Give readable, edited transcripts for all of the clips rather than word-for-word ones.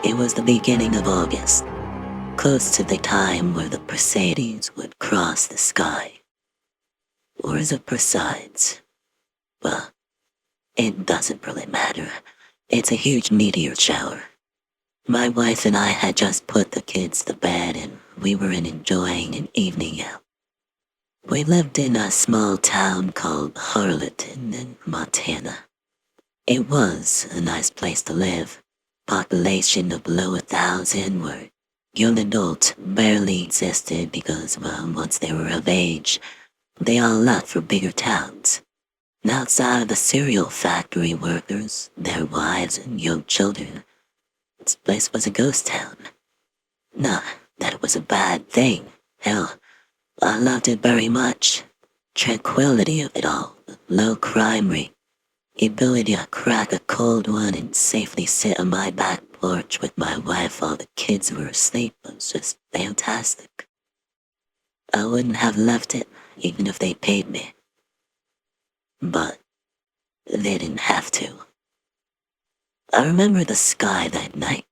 It was the beginning of August, close to the time where the Perseids would cross the sky. Or is it Perseids? Well, it doesn't really matter. It's a huge meteor shower. My wife and I had just put the kids to bed and we were enjoying an evening out. We lived in a small town called Harleton in Montana. It was a nice place to live. Population of below 1,000 where young adults barely existed because, well, once they were of age, they all left for bigger towns. And outside of the cereal factory workers, their wives and young children, this place was a ghost town. Not that it was a bad thing. Hell, I loved it very much. Tranquility of it all, the low crime rate, the ability to crack a cold one and safely sit on my back porch with my wife while the kids were asleep was just fantastic. I wouldn't have left it even if they paid me. But they didn't have to. I remember the sky that night.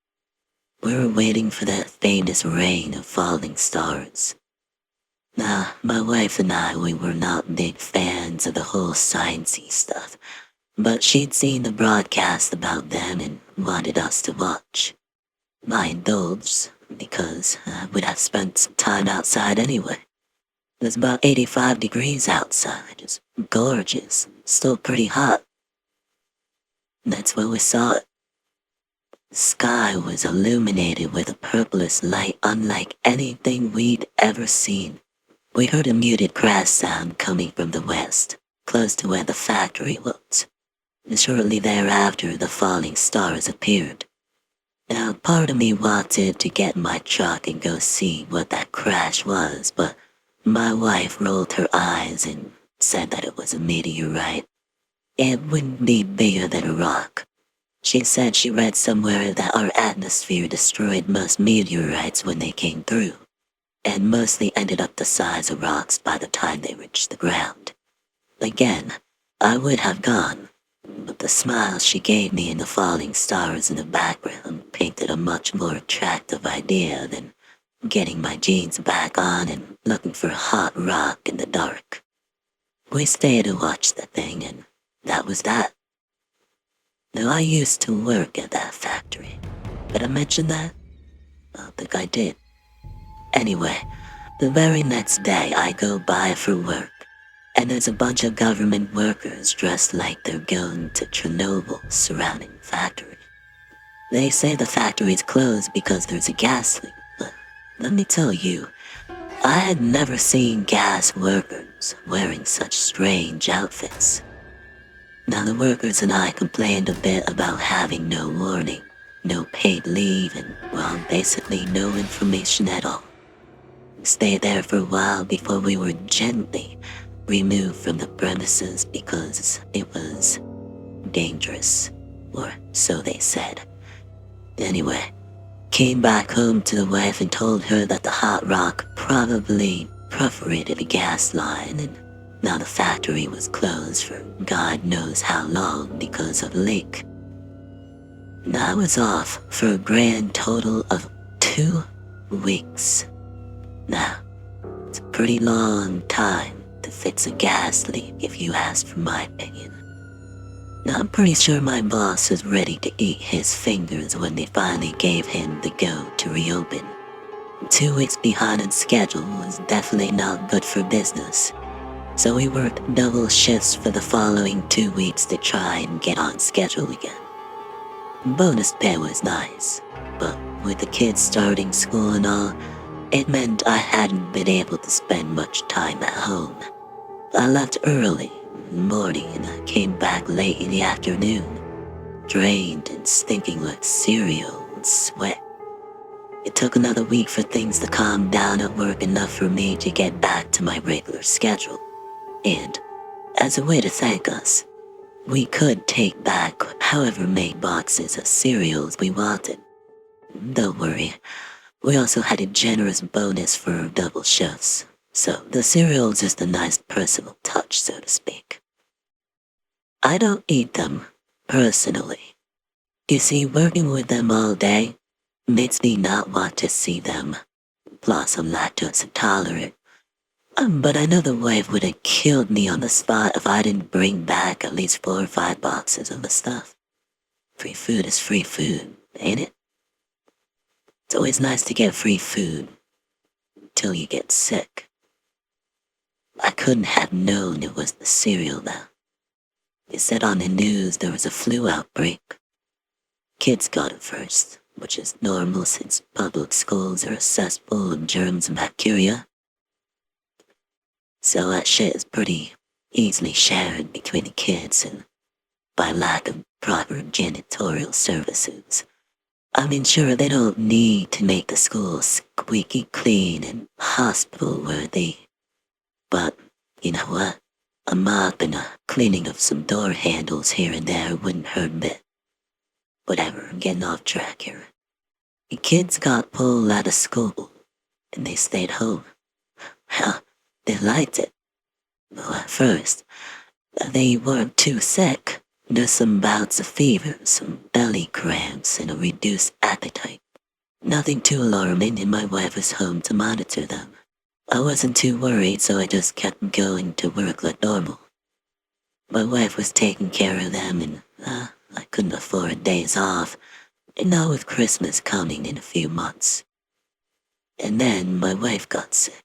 We were waiting for that famous rain of falling stars. Now, my wife and I, we were not big fans of the whole sciencey stuff, but she'd seen the broadcast about them and wanted us to watch. I indulged, because we'd have spent some time outside anyway. It was about 85 degrees outside, just gorgeous, still pretty hot. That's when we saw it. The sky was illuminated with a purplish light unlike anything we'd ever seen. We heard a muted crash sound coming from the west, close to where the factory was. And shortly thereafter, the falling stars appeared. Now, part of me wanted to get in my truck and go see what that crash was, but my wife rolled her eyes and said that it was a meteorite. It wouldn't be bigger than a rock. She said she read somewhere that our atmosphere destroyed most meteorites when they came through, and mostly ended up the size of rocks by the time they reached the ground. Again, I would have gone, but the smile she gave me and the falling stars in the background painted a much more attractive idea than getting my jeans back on and looking for a hot rock in the dark. We stayed to watch the thing, and that was that. Now, I used to work at that factory. Did I mention that? I don't think I did. Anyway, the very next day I go by for work, and there's a bunch of government workers dressed like they're going to Chernobyl surrounding the factory. They say the factory's closed because there's a gas leak, but let me tell you, I had never seen gas workers wearing such strange outfits. Now the workers and I complained a bit about having no warning, no paid leave, and, well, basically no information at all. We stayed there for a while before we were gently removed from the premises because it was dangerous, or so they said. Anyway, came back home to the wife and told her that the hot rock probably perforated a gas line, and now the factory was closed for God knows how long because of a leak. And I was off for a grand total of 2 weeks. Now, it's a pretty long time to fix a gas leak if you ask for my opinion. Now, I'm pretty sure my boss was ready to eat his fingers when they finally gave him the go to reopen. 2 weeks behind on schedule was definitely not good for business. So we worked double shifts for the following 2 weeks to try and get on schedule again. Bonus pay was nice, but with the kids starting school and all, it meant I hadn't been able to spend much time at home. I left early in the morning and I came back late in the afternoon, drained and stinking like cereal and sweat. It took another week for things to calm down at work enough for me to get back to my regular schedule. And, as a way to thank us, we could take back however many boxes of cereals we wanted. Don't worry, we also had a generous bonus for our double shifts, so the cereal is just a nice personal touch, so to speak. I don't eat them, personally. You see, working with them all day, Makes me not want to see them. Plus, I'm lactose intolerant. But I know the wife would have killed me on the spot if I didn't bring back at least 4 or 5 boxes of the stuff. Free food is free food, ain't it? It's always nice to get free food, till you get sick. I couldn't have known it was the cereal though. They said on the news there was a flu outbreak. Kids got it first, which is normal since public schools are a cesspool of germs and bacteria. So that shit is pretty easily shared between the kids, and by lack of proper janitorial services. I mean, sure, they don't need to make the schools squeaky clean and hospital-worthy. But, you know what? A mop and a cleaning of some door handles here and there wouldn't hurt a bit. Whatever, I'm getting off track here. The kids got pulled out of school, and they stayed home. Hell, they liked it. Well, at first, they weren't too sick. Just some bouts of fever, some belly cramps, and a reduced appetite. Nothing too alarming, and my wife was home to monitor them. I wasn't too worried, so I just kept going to work like normal. My wife was taking care of them, and I couldn't afford days off, and now with Christmas coming in a few months. And then my wife got sick.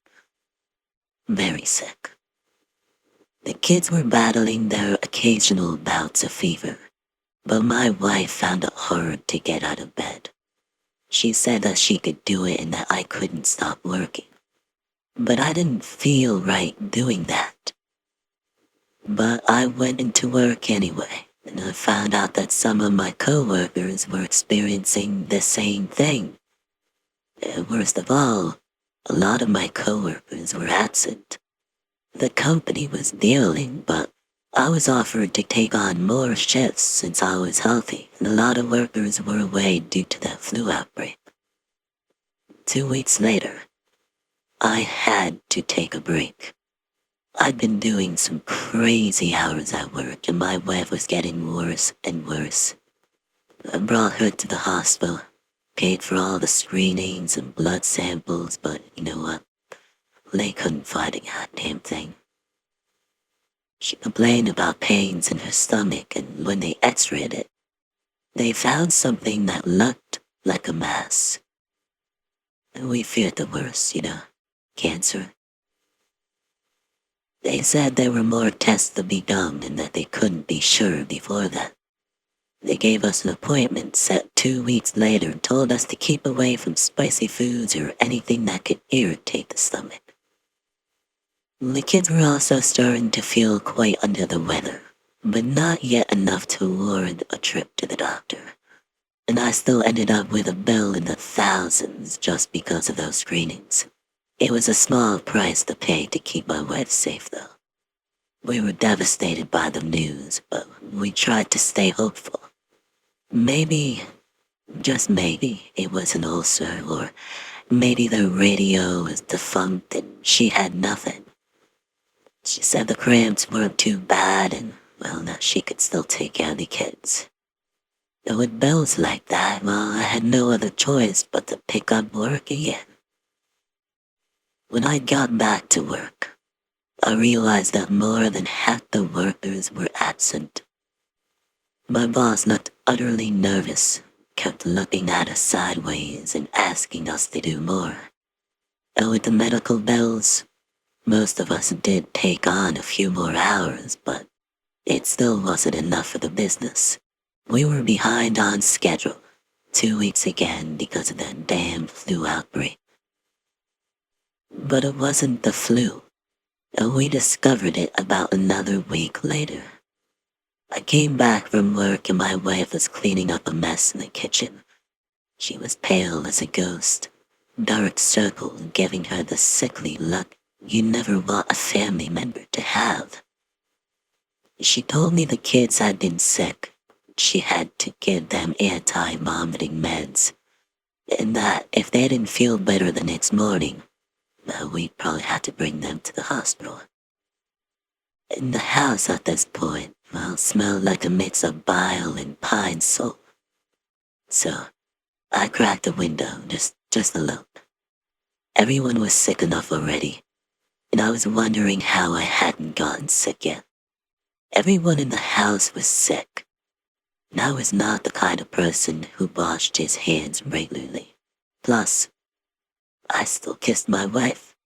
Very sick. The kids were battling their occasional bouts of fever, but my wife found it hard to get out of bed. She said that she could do it and that I couldn't stop working. But I didn't feel right doing that. But I went into work anyway, and I found out that some of my coworkers were experiencing the same thing. And worst of all, a lot of my coworkers were absent. The company was dealing, but I was offered to take on more shifts since I was healthy, and a lot of workers were away due to that flu outbreak. 2 weeks later, I had to take a break. I'd been doing some crazy hours at work, and my wife was getting worse and worse. I brought her to the hospital, paid for all the screenings and blood samples, but you know what? They couldn't find a goddamn thing. She complained about pains in her stomach, and when they x-rayed it, they found something that looked like a mass. And we feared the worst, cancer. They said there were more tests to be done and that they couldn't be sure before that. They gave us an appointment set 2 weeks later and told us to keep away from spicy foods or anything that could irritate the stomach. The kids were also starting to feel quite under the weather, but not yet enough to warrant a trip to the doctor. And I still ended up with a bill in the thousands just because of those screenings. It was a small price to pay to keep my wife safe, though. We were devastated by the news, but we tried to stay hopeful. Maybe, just maybe, it was an ulcer, or maybe the radio was defunct and she had nothing. She said the cramps weren't too bad and, well, that she could still take care of the kids. And with bills like that, well, I had no other choice but to pick up work again. When I got back to work, I realized that more than half the workers were absent. My boss looked utterly nervous, kept looking at us sideways and asking us to do more. And with the medical bills, most of us did take on a few more hours, but it still wasn't enough for the business. We were behind on schedule, 2 weeks again because of that damn flu outbreak. But it wasn't the flu, and we discovered it about another week later. I came back from work and my wife was cleaning up a mess in the kitchen. She was pale as a ghost, dark circle giving her the sickly look you never want a family member to have. She told me the kids had been sick. She had to give them anti-vomiting meds, and that if they didn't feel better the next morning, well, we'd probably have to bring them to the hospital. And the house at this point, well, smelled like a mix of bile and pine salt. So, I cracked the window, just a look. Everyone was sick enough already, and I was wondering how I hadn't gotten sick yet. Everyone in the house was sick, and I was not the kind of person who washed his hands regularly. Plus, I still kissed my wife.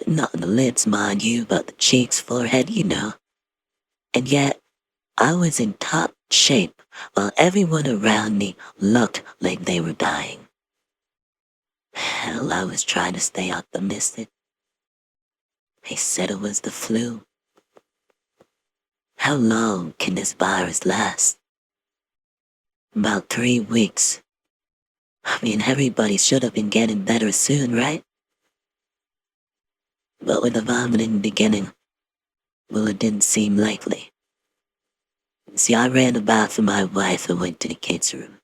Not on the lips, mind you, but the cheeks, forehead, you know. And yet, I was in top shape while everyone around me looked like they were dying. Hell, I was trying to stay optimistic. They said it was the flu. How long can this virus last? About 3 weeks. I mean, everybody should have been getting better soon, right? But with the vomiting beginning, well, it didn't seem likely. See, I ran the bath for my wife and went to the kids' room.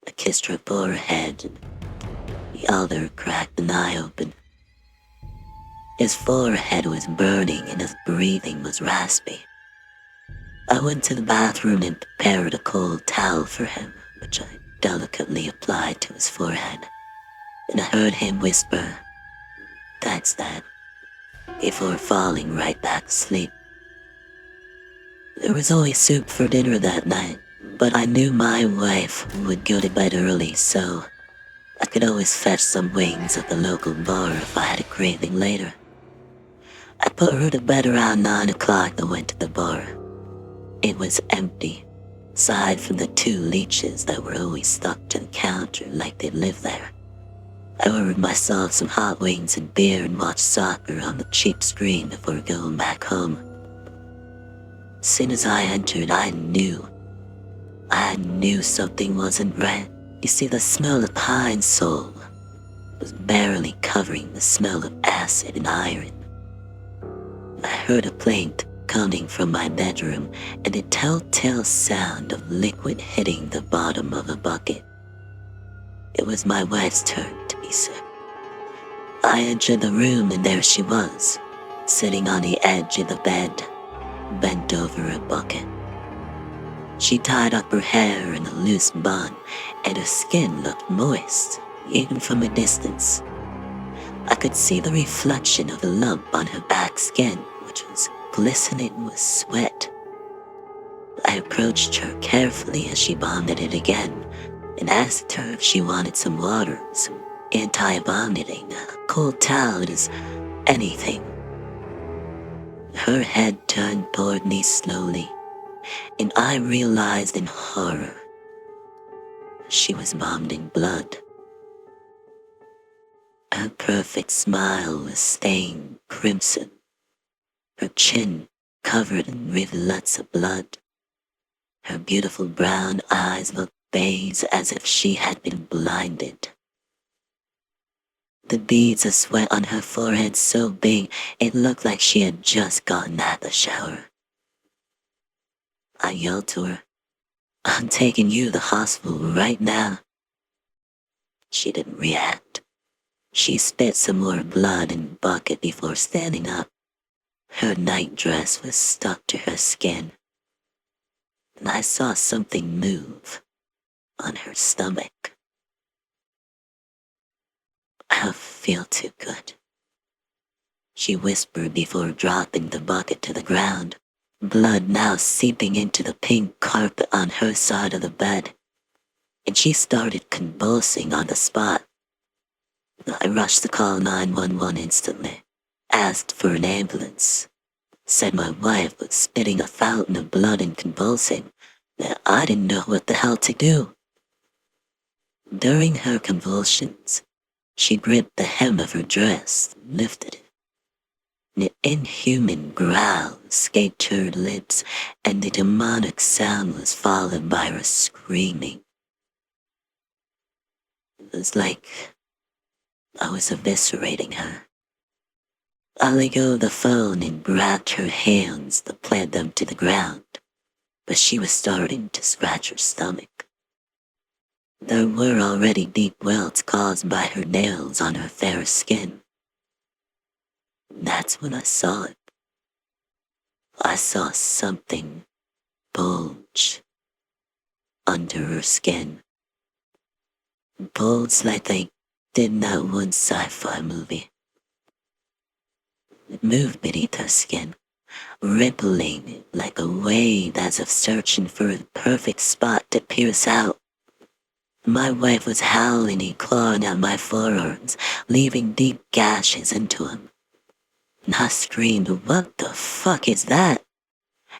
I kissed her forehead and the other cracked an eye open. His forehead was burning and his breathing was raspy. I went to the bathroom and prepared a cold towel for him, which I delicately applied to his forehead. And I heard him whisper, "Thanks, Dad," before falling right back asleep. There was always soup for dinner that night, but I knew my wife would go to bed early, so I could always fetch some wings at the local bar if I had a craving later. I put her to bed around 9 o'clock and went to the bar. It was empty, aside from the 2 leeches that were always stuck to the counter like they lived there. I ordered myself some hot wings and beer and watched soccer on the cheap screen before going back home. As soon as I entered, I knew something wasn't right. You see, the smell of pine sol was barely covering the smell of acid and iron. I heard a plaint coming from my bedroom and a telltale sound of liquid hitting the bottom of a bucket. It was my wife's turn to be sick. I entered the room and there she was, sitting on the edge of the bed, bent over a bucket. She tied up her hair in a loose bun, and her skin looked moist, even from a distance. I could see the reflection of the lump on her back skin, which was glistening with sweat. I approached her carefully as she vomited again, and asked her if she wanted some water, some anti-vomiting, a cold towel, just anything. Her head turned toward me slowly, and I realized in horror she was vomiting blood. Her perfect smile was stained crimson, her chin covered in rivulets of blood. Her beautiful brown eyes looked beige as if she had been blinded. The beads of sweat on her forehead so big it looked like she had just gotten out the shower. I yelled to her, "I'm taking you to the hospital right now." She didn't react. She spit some more blood in the bucket before standing up. Her nightdress was stuck to her skin, and I saw something move on her stomach. "I feel too good," she whispered before dropping the bucket to the ground, blood now seeping into the pink carpet on her side of the bed, and she started convulsing on the spot. I rushed to call 911 instantly, asked for an ambulance, said my wife was spitting a fountain of blood and convulsing, that I didn't know what the hell to do. During her convulsions, she gripped the hem of her dress and lifted it. An inhuman growl escaped her lips, and the demonic sound was followed by her screaming. It was like I was eviscerating her. I let go of the phone and grabbed her hands to plant them to the ground, but she was starting to scratch her stomach. There were already deep welts caused by her nails on her fair skin. That's when I saw it. I saw something bulge under her skin. Bolts like they did in that one sci-fi movie. It moved beneath her skin, rippling like a wave as if searching for a perfect spot to pierce out. My wife was howling and clawing at my forearms, leaving deep gashes into them. And I screamed, "What the fuck is that?"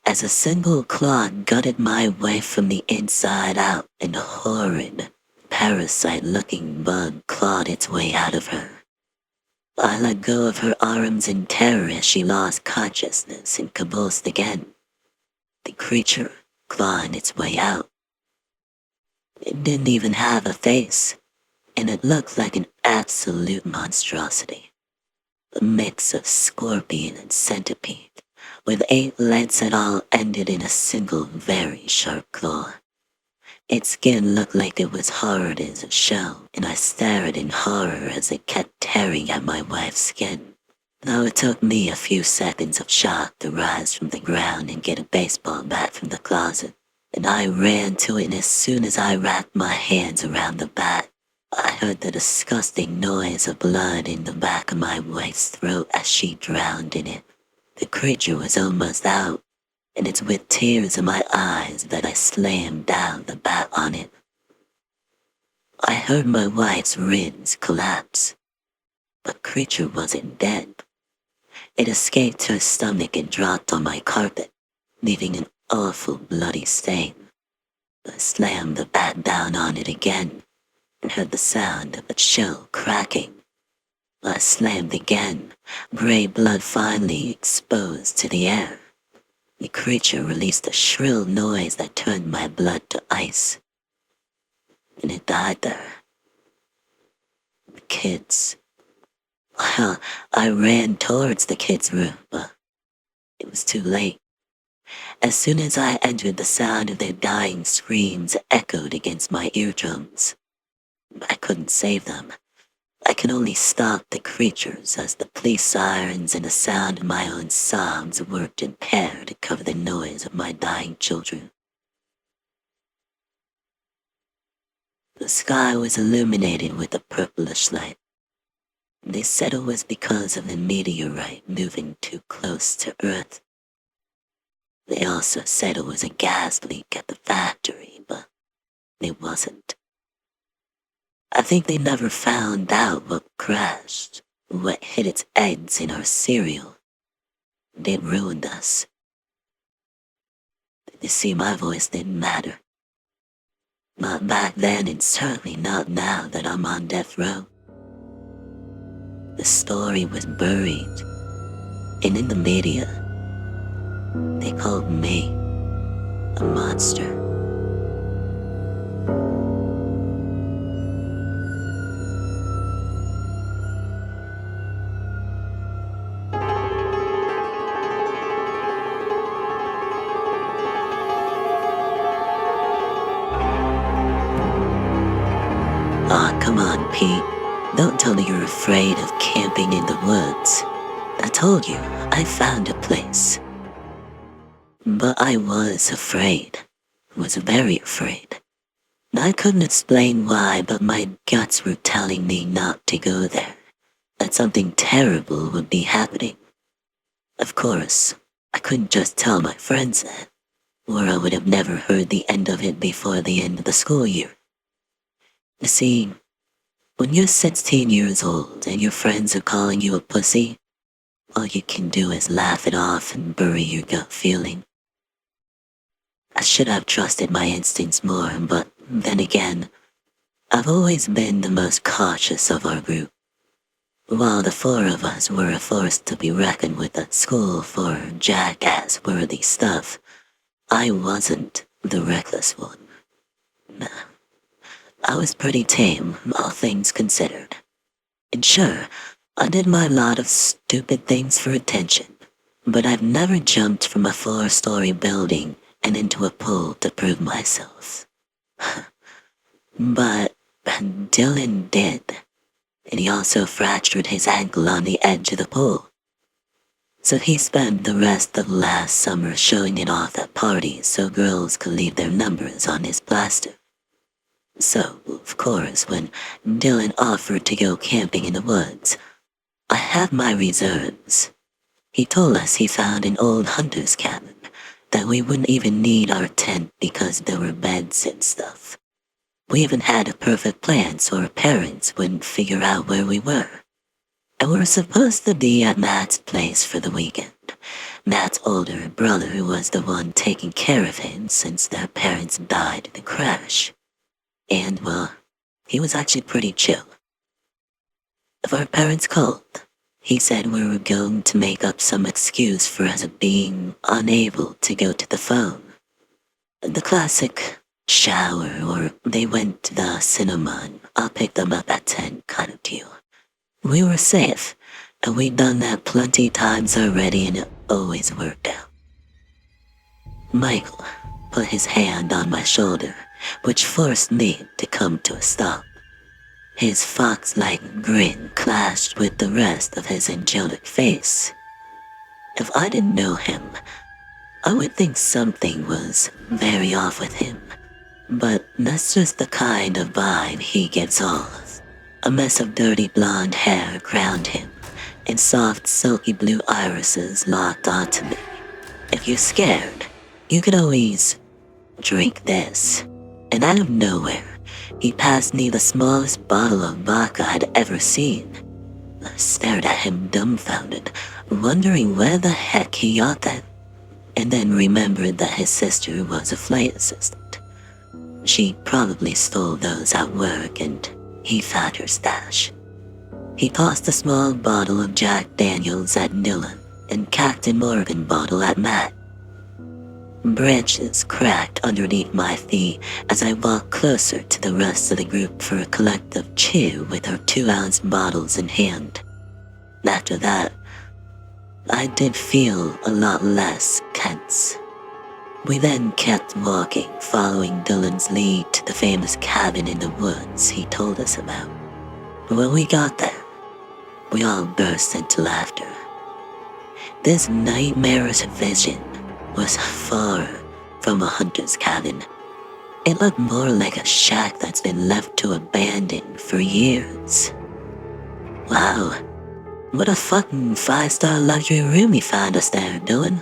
As a single claw gutted my wife from the inside out, and a horrid, parasite-looking bug clawed its way out of her. I let go of her arms in terror as she lost consciousness and convulsed again. The creature clawing its way out. It didn't even have a face, and it looked like an absolute monstrosity. A mix of scorpion and centipede, with 8 legs that all ended in a single very sharp claw. Its skin looked like it was hard as a shell, and I stared in horror as it kept tearing at my wife's skin. Now it took me a few seconds of shock to rise from the ground and get a baseball bat from the closet, and I ran to it, and as soon as I wrapped my hands around the bat, I heard the disgusting noise of blood in the back of my wife's throat as she drowned in it. The creature was almost out, and it's with tears in my eyes that I slammed down the bat on it. I heard my wife's ribs collapse, but creature wasn't dead. It escaped her stomach and dropped on my carpet, leaving an awful bloody stain. I slammed the bat down on it again and heard the sound of its shell cracking. I slammed again, gray blood finally exposed to the air. The creature released a shrill noise that turned my blood to ice, and it died there. The kids. Well, I ran towards the kids' room, but it was too late. As soon as I entered, the sound of their dying screams echoed against my eardrums. I couldn't save them. I could only stop the creatures as the police sirens and the sound of my own sobs worked in pair to cover the noise of my dying children. The sky was illuminated with a purplish light. They said it was because of a meteorite moving too close to Earth. They also said it was a gas leak at the factory, but it wasn't. I think they never found out what crashed, what hid its eggs in our cereal. They ruined us. You see, my voice didn't matter. Not back then, and certainly not now that I'm on death row. The story was buried, and in the media, they called me a monster. Aw, come on, Pete. Don't tell me you're afraid of camping in the woods. I told you, I found a place. But I was afraid. Was very afraid. I couldn't explain why, but my guts were telling me not to go there. That something terrible would be happening. Of course, I couldn't just tell my friends that, or I would have never heard the end of it before the end of the school year. You see, when you're 16 years old and your friends are calling you a pussy, all you can do is laugh it off and bury your gut feeling. I should have trusted my instincts more, but then again, I've always been the most cautious of our group. While the 4 of us were a force to be reckoned with at school for jackass-worthy stuff, I wasn't the reckless one. Nah. I was pretty tame, all things considered. And sure, I did my lot of stupid things for attention, but I've never jumped from a 4-story building and into a pool to prove myself. But Dylan did, and he also fractured his ankle on the edge of the pool. So he spent the rest of last summer showing it off at parties so girls could leave their numbers on his plaster. So, of course, when Dylan offered to go camping in the woods, I had my reserves. He told us he found an old hunter's cabin, that we wouldn't even need our tent because there were beds and stuff. We even had a perfect plan so our parents wouldn't figure out where we were. And we were supposed to be at Matt's place for the weekend. Matt's older brother was the one taking care of him since their parents died in the crash. And, well, he was actually pretty chill. If our parents called, he said we were going to make up some excuse for us being unable to go to the phone. The classic shower or they went to the cinema and I'll pick them up at 10 kind of deal. We were safe, and we'd done that plenty times already and it always worked out. Michael put his hand on my shoulder, which forced me to come to a stop. His fox-like grin clashed with the rest of his angelic face. If I didn't know him, I would think something was very off with him. But that's just the kind of vibe he gives off. A mess of dirty blonde hair crowned him, and soft silky blue irises locked onto me. If you're scared, you could always drink this. And out of nowhere, he passed me the smallest bottle of vodka I'd ever seen. I stared at him dumbfounded, wondering where the heck he got that, and then remembered that his sister was a flight assistant. She probably stole those at work and he found her stash. He tossed a small bottle of Jack Daniels at Dylan and Captain Morgan bottle at Matt. Branches cracked underneath my feet as I walked closer to the rest of the group for a collective chew with our 2-ounce bottles in hand. After that, I did feel a lot less tense. We then kept walking, following Dylan's lead to the famous cabin in the woods he told us about. When we got there, we all burst into laughter. This nightmarish vision was far from a hunter's cabin. It looked more like a shack that's been left to abandon for years. Wow, what a fucking 5-star luxury room you found us there, Dylan.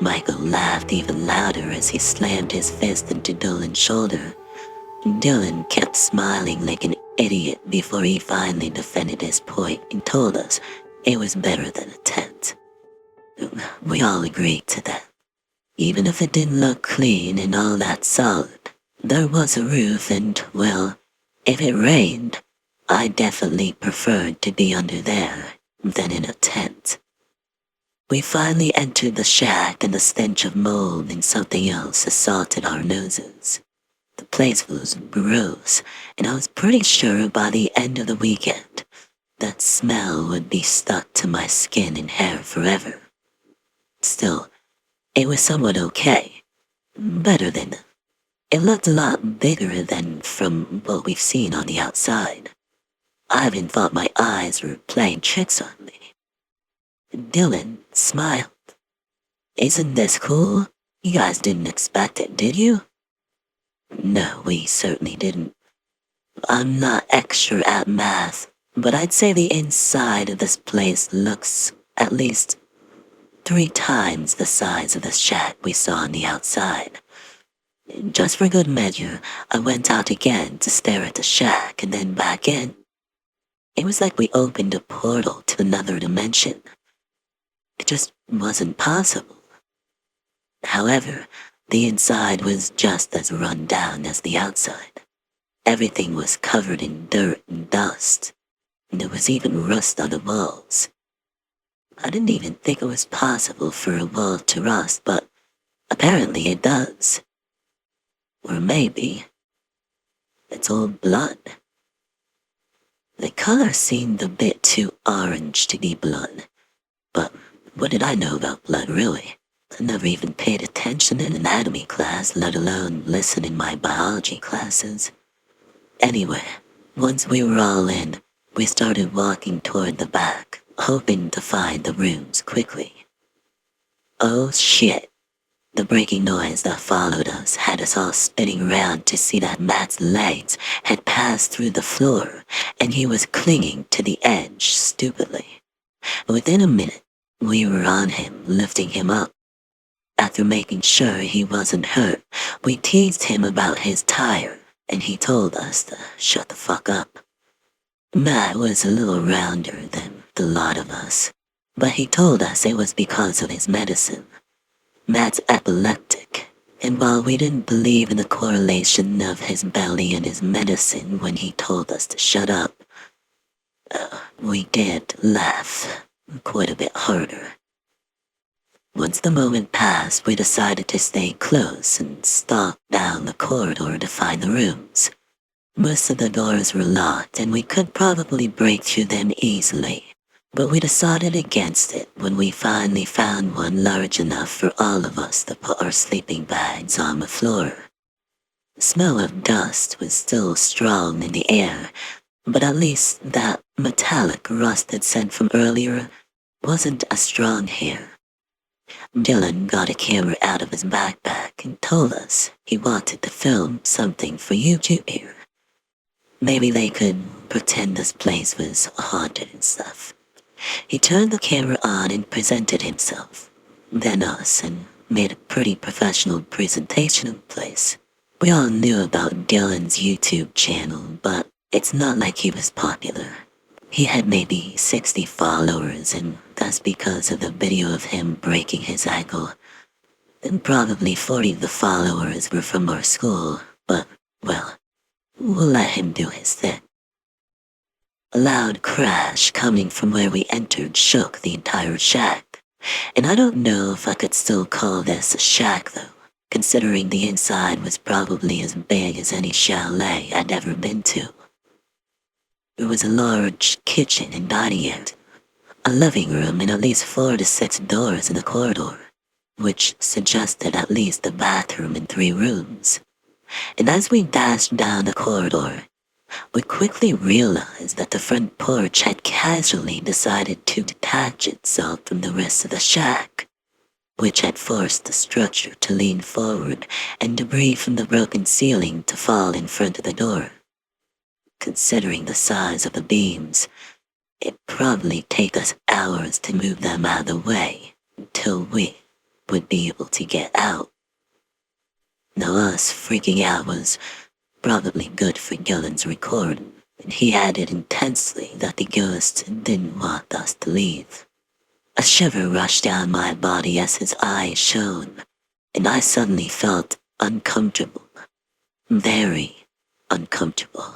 Michael laughed even louder as he slammed his fist into Dylan's shoulder. Dylan kept smiling like an idiot before he finally defended his point and told us it was better than a tent. We all agreed to that. Even if it didn't look clean and all that solid, there was a roof and, well, if it rained, I definitely preferred to be under there than in a tent. We finally entered the shack and the stench of mold and something else assaulted our noses. The place was gross, and I was pretty sure by the end of the weekend, that smell would be stuck to my skin and hair forever. Still, it was somewhat okay. Better than. It looked a lot bigger than from what we've seen on the outside. I even thought my eyes were playing tricks on me. Dylan smiled. Isn't this cool? You guys didn't expect it, did you? No, we certainly didn't. I'm not extra at math, but I'd say the inside of this place looks at least 3 times the size of the shack we saw on the outside. Just for good measure, I went out again to stare at the shack and then back in. It was like we opened a portal to another dimension. It just wasn't possible. However, the inside was just as run down as the outside. Everything was covered in dirt and dust, and there was even rust on the walls. I didn't even think it was possible for a wall to rust, but apparently it does. Or maybe it's all blood. The color seemed a bit too orange to be blood, but what did I know about blood, really? I never even paid attention in anatomy class, let alone listen in my biology classes. Anyway, once we were all in, we started walking toward the back, hoping to find the rooms quickly. Oh shit, The breaking noise that followed us had us all spinning around to see that Matt's legs had passed through the floor and he was clinging to the edge stupidly. Within a minute, we were on him, lifting him up. After making sure he wasn't hurt, we teased him about his tire and he told us to shut the fuck up. Matt was a little rounder than the lot of us, but he told us it was because of his medicine. Matt's epileptic, and while we didn't believe in the correlation of his belly and his medicine when he told us to shut up, we did laugh quite a bit harder. Once the moment passed, we decided to stay close and stalk down the corridor to find the rooms. Most of the doors were locked and we could probably break through them easily. But we decided against it when we finally found one large enough for all of us to put our sleeping bags on the floor. The smell of dust was still strong in the air, but at least that metallic rusted scent from earlier wasn't as strong here. Dylan got a camera out of his backpack and told us he wanted to film something for YouTube here. Maybe they could pretend this place was haunted and stuff. He turned the camera on and presented himself, then us, and made a pretty professional presentation of the place. We all knew about Dylan's YouTube channel, but it's not like he was popular. He had maybe 60 followers, and that's because of the video of him breaking his ankle. Then probably 40 of the followers were from our school, but, well, we'll let him do his thing. A loud crash coming from where we entered shook the entire shack, and I don't know if I could still call this a shack though, considering the inside was probably as big as any chalet I'd ever been to. There was a large kitchen and dining area, a living room and at least 4 to 6 doors in the corridor, which suggested at least a bathroom and 3 rooms. And as we dashed down the corridor, we quickly realized that the front porch had casually decided to detach itself from the rest of the shack, which had forced the structure to lean forward and debris from the broken ceiling to fall in front of the door. Considering the size of the beams, it'd probably take us hours to move them out of the way until we would be able to get out. Now us freaking out was probably good for Dylan's recording, and he added intensely that the ghost didn't want us to leave. A shiver rushed down my body as his eyes shone, and I suddenly felt uncomfortable. Very uncomfortable.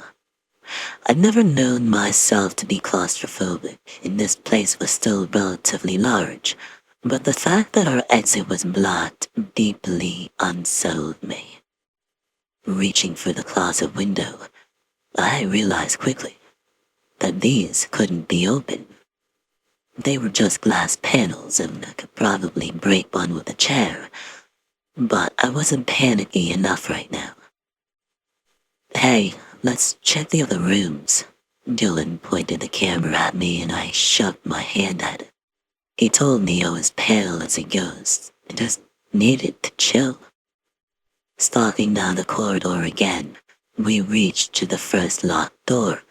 I'd never known myself to be claustrophobic, and this place was still relatively large, but the fact that our exit was blocked deeply unsettled me. Reaching for the closet window, I realized quickly that these couldn't be opened. They were just glass panels and I could probably break one with a chair, but I wasn't panicky enough right now. Hey, let's check the other rooms. Dylan pointed the camera at me and I shoved my hand at it. He told me I was pale as a ghost and just needed to chill. Stalking down the corridor again, we reached to the first locked door.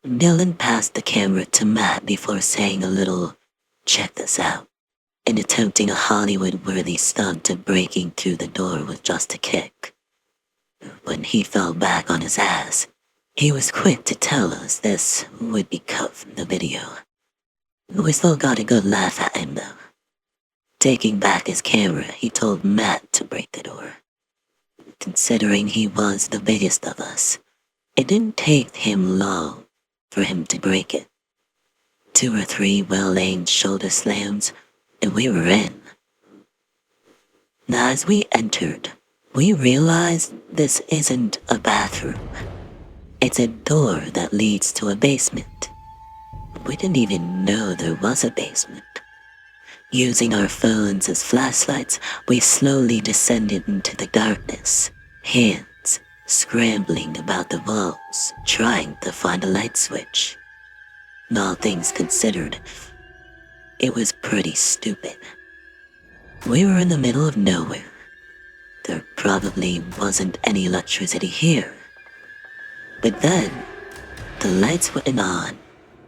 Dylan passed the camera to Matt before saying a little, "Check this out," and attempting a Hollywood-worthy stunt of breaking through the door with just a kick. When he fell back on his ass, he was quick to tell us this would be cut from the video. We still got a good laugh at him though. Taking back his camera, he told Matt to break the door. Considering he was the biggest of us, it didn't take him long for him to break it. 2 or 3 well-aimed shoulder slams, and we were in. Now as we entered, we realized this isn't a bathroom. It's a door that leads to a basement. We didn't even know there was a basement. Using our phones as flashlights, we slowly descended into the darkness, hands scrambling about the walls, trying to find a light switch. All things considered, it was pretty stupid. We were in the middle of nowhere. There probably wasn't any electricity here. But then, the lights went on,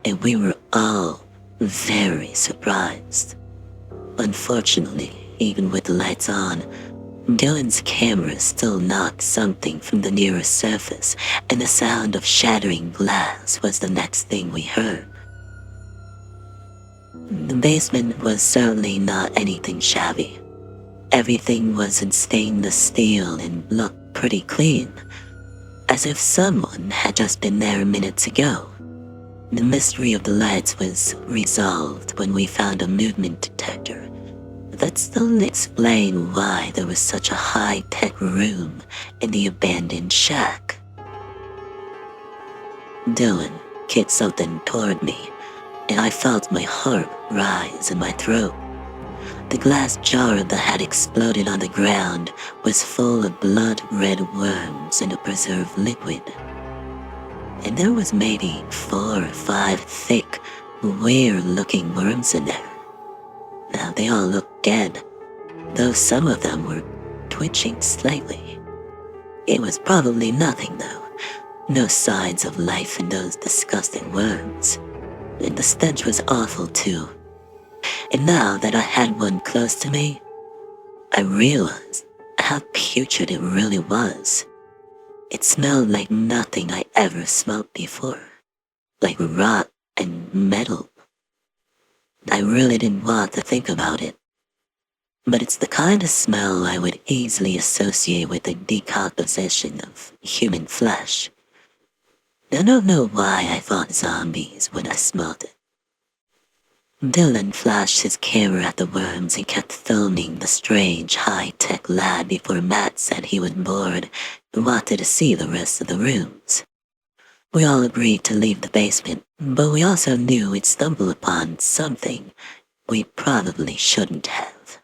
and we were all very surprised. Unfortunately, even with the lights on, Dylan's camera still knocked something from the nearest surface, and the sound of shattering glass was the next thing we heard. The basement was certainly not anything shabby. Everything was in stainless steel and looked pretty clean, as if someone had just been there minutes ago. The mystery of the lights was resolved when we found a movement detector that still explained why there was such a high-tech room in the abandoned shack. Dylan kicked something toward me, and I felt my heart rise in my throat. The glass jar that had exploded on the ground was full of blood-red worms and a preserved liquid. And there was maybe 4 or 5 thick, weird-looking worms in there. Now they all looked dead, though some of them were twitching slightly. It was probably nothing, though. No signs of life in those disgusting worms. And the stench was awful, too. And now that I had one close to me, I realized how putrid it really was. It smelled like nothing I ever smelled before, like rot and metal. I really didn't want to think about it, but it's the kind of smell I would easily associate with the decomposition of human flesh. I don't know why I thought zombies when I smelled it. Dylan flashed his camera at the worms and kept filming the strange high-tech lab before Matt said he was bored and wanted to see the rest of the rooms. We all agreed to leave the basement, but we also knew we'd stumble upon something we probably shouldn't have.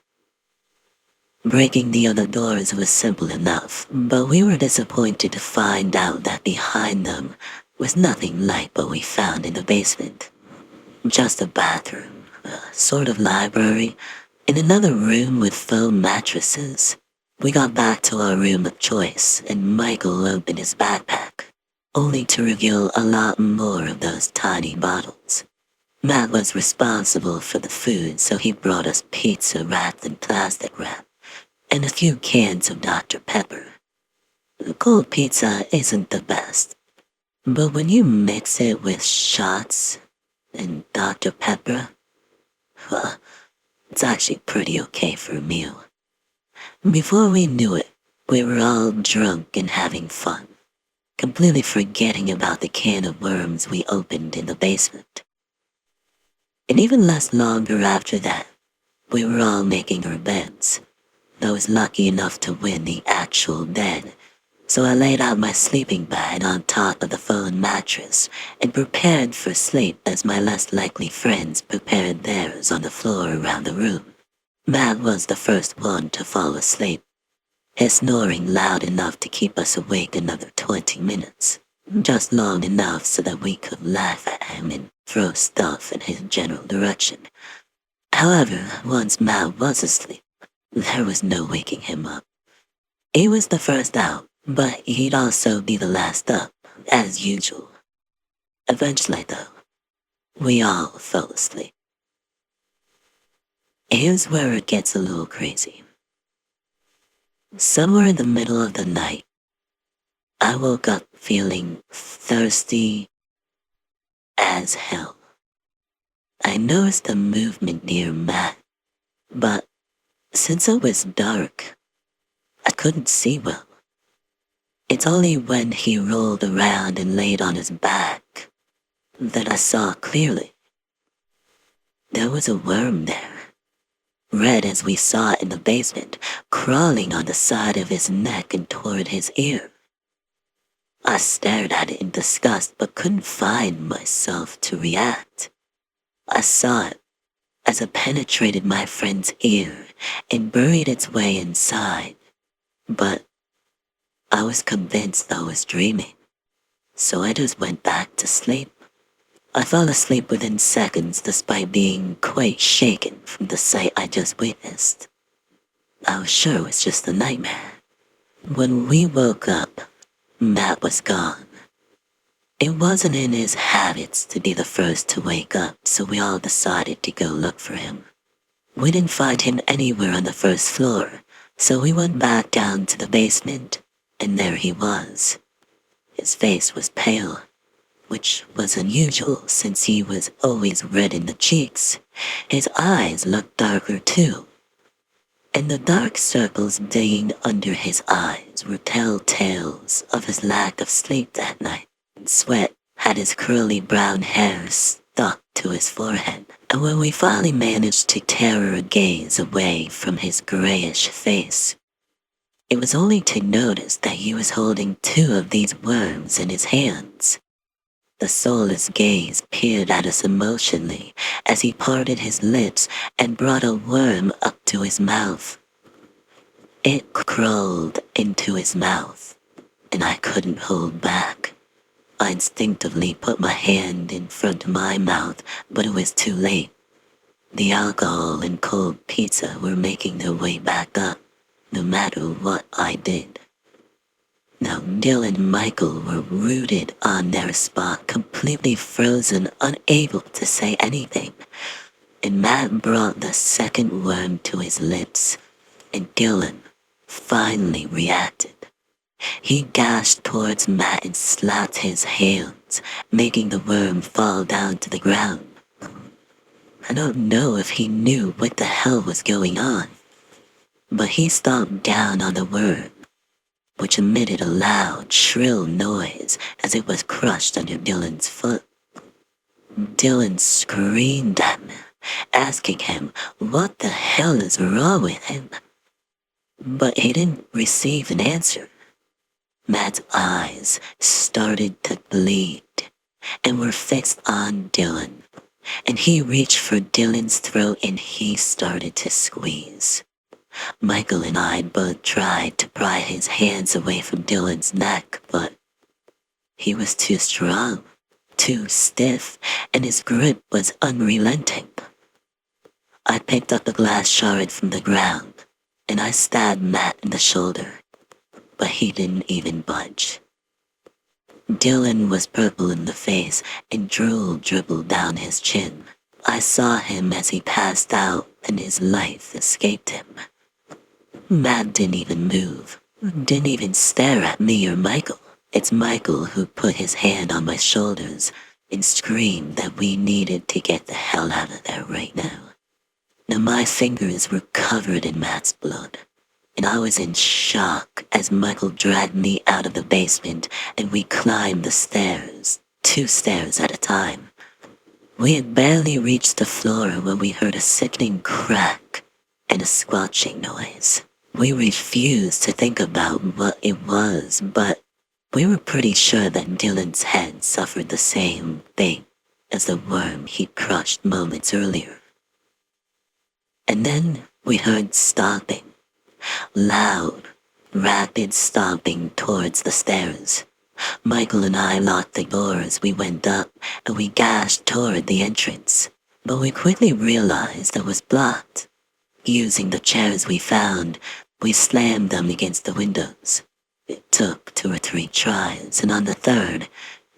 Breaking the other doors was simple enough, but we were disappointed to find out that behind them was nothing like what we found in the basement. Just a bathroom, a sort of library, and another room with foam mattresses. We got back to our room of choice, and Michael opened his backpack, only to reveal a lot more of those tiny bottles. Matt was responsible for the food, so he brought us pizza wrapped in plastic wrap, and a few cans of Dr. Pepper. Cold pizza isn't the best, but when you mix it with shots and Dr. Pepper, well, it's actually pretty okay for a meal. Before we knew it, we were all drunk and having fun, completely forgetting about the can of worms we opened in the basement. And even less longer after that, we were all making our beds. I was lucky enough to win the actual bed, so I laid out my sleeping bag on top of the foam mattress and prepared for sleep as my less likely friends prepared theirs on the floor around the room. Matt was the first one to fall asleep, his snoring loud enough to keep us awake another 20 minutes, just long enough so that we could laugh at him and throw stuff in his general direction. However, once Matt was asleep, there was no waking him up. He was the first out, but he'd also be the last up, as usual. Eventually, though, we all fell asleep. Here's where it gets a little crazy. Somewhere in the middle of the night, I woke up feeling thirsty as hell. I noticed a movement near Matt, but since it was dark, I couldn't see well. It's only when he rolled around and laid on his back that I saw clearly. There was a worm there, red as we saw it in the basement, crawling on the side of his neck and toward his ear. I stared at it in disgust but couldn't find myself to react. I saw it as it penetrated my friend's ear and buried its way inside, but I was convinced I was dreaming, so I just went back to sleep. I fell asleep within seconds despite being quite shaken from the sight I just witnessed. I was sure it was just a nightmare. When we woke up, Matt was gone. It wasn't in his habits to be the first to wake up, so we all decided to go look for him. We didn't find him anywhere on the first floor, so we went back down to the basement, and there he was. His face was pale, which was unusual since he was always red in the cheeks. His eyes looked darker too, and the dark circles digging under his eyes were telltales of his lack of sleep that night. Sweat had his curly brown hair stuck to his forehead, and when we finally managed to tear our gaze away from his grayish face, it was only to notice that he was holding 2 of these worms in his hands. The soulless gaze peered at us emotionally as he parted his lips and brought a worm up to his mouth. It crawled into his mouth, and I couldn't hold back. I instinctively put my hand in front of my mouth, but it was too late. The alcohol and cold pizza were making their way back up, no matter what I did. Now Dylan and Michael were rooted on their spot, completely frozen, unable to say anything. And Matt brought the second worm to his lips, and Dylan finally reacted. He dashed towards Matt and slapped his hands, making the worm fall down to the ground. I don't know if he knew what the hell was going on, but he stomped down on the worm, which emitted a loud, shrill noise as it was crushed under Dylan's foot. Dylan screamed at me, asking him what the hell is wrong with him. But he didn't receive an answer. Matt's eyes started to bleed and were fixed on Dylan, and he reached for Dylan's throat and he started to squeeze. Michael and I both tried to pry his hands away from Dylan's neck, but he was too strong, too stiff, and his grip was unrelenting. I picked up the glass shard from the ground, and I stabbed Matt in the shoulder, but he didn't even budge. Dylan was purple in the face and drool dribbled down his chin. I saw him as he passed out and his life escaped him. Matt didn't even move, didn't even stare at me or Michael. It's Michael who put his hand on my shoulders and screamed that we needed to get the hell out of there right now. Now my fingers were covered in Matt's blood, and I was in shock as Michael dragged me out of the basement and we climbed the stairs, 2 stairs at a time. We had barely reached the floor when we heard a sickening crack and a squelching noise. We refused to think about what it was, but we were pretty sure that Dylan's head suffered the same fate as the worm he'd crushed moments earlier. And then we heard stomping. Loud, rapid stomping towards the stairs. Michael and I locked the door as we went up, and we dashed toward the entrance, but we quickly realized it was blocked. Using the chairs we found, we slammed them against the windows. It took 2 or 3 tries, and on the 3rd,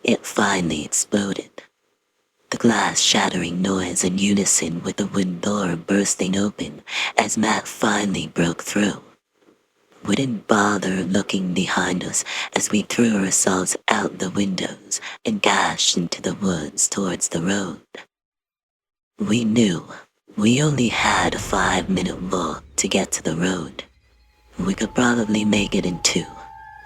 it finally exploded. The glass shattering noise in unison with the wooden door bursting open as Matt finally broke through. We didn't bother looking behind us as we threw ourselves out the windows and dashed into the woods towards the road. We knew we only had a 5-minute walk to get to the road. We could probably make it in 2.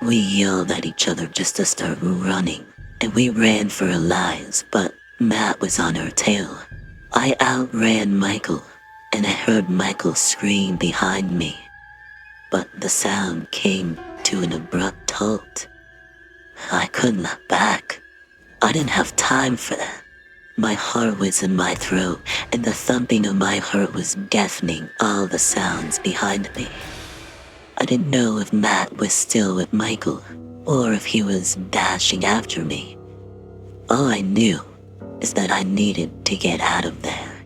We yelled at each other just to start running, and we ran for our lives, but Matt was on our tail. I outran Michael, and I heard Michael scream behind me, but the sound came to an abrupt halt. I couldn't look back. I didn't have time for that. My heart was in my throat, and the thumping of my heart was deafening all the sounds behind me. I didn't know if Matt was still with Michael, or if he was dashing after me. All I knew is that I needed to get out of there,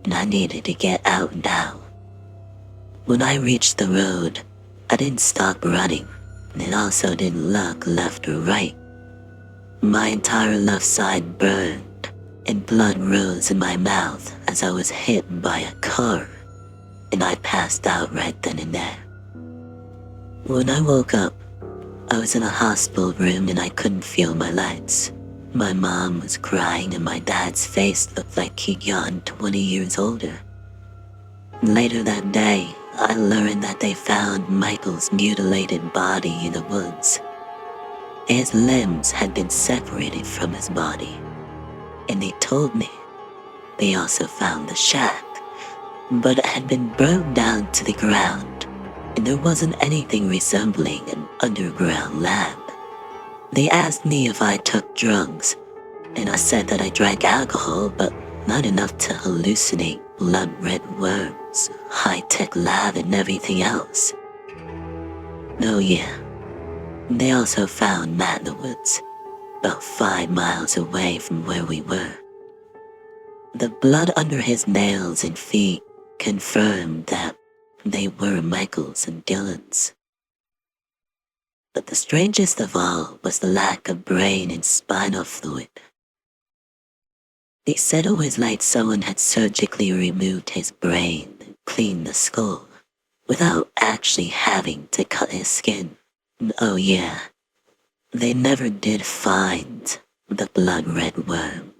and I needed to get out now. When I reached the road, I didn't stop running, and it also didn't look left or right. My entire left side burned, and blood rose in my mouth as I was hit by a car, and I passed out right then and there. When I woke up, I was in a hospital room and I couldn't feel my legs. My mom was crying and my dad's face looked like he'd gone 20 years older. Later that day, I learned that they found Michael's mutilated body in the woods. His limbs had been separated from his body, and they told me they also found the shack, but it had been burned down to the ground, and there wasn't anything resembling an underground lab. They asked me if I took drugs, and I said that I drank alcohol, but not enough to hallucinate blood-red worms, high-tech lab, and everything else. Oh yeah, they also found Matt in the woods, about 5 miles away from where we were. The blood under his nails and feet confirmed that they were Michael's and Dylan's. But the strangest of all was the lack of brain and spinal fluid. They said it was like someone had surgically removed his brain and cleaned the skull, without actually having to cut his skin. Oh yeah, they never did find the blood-red worm.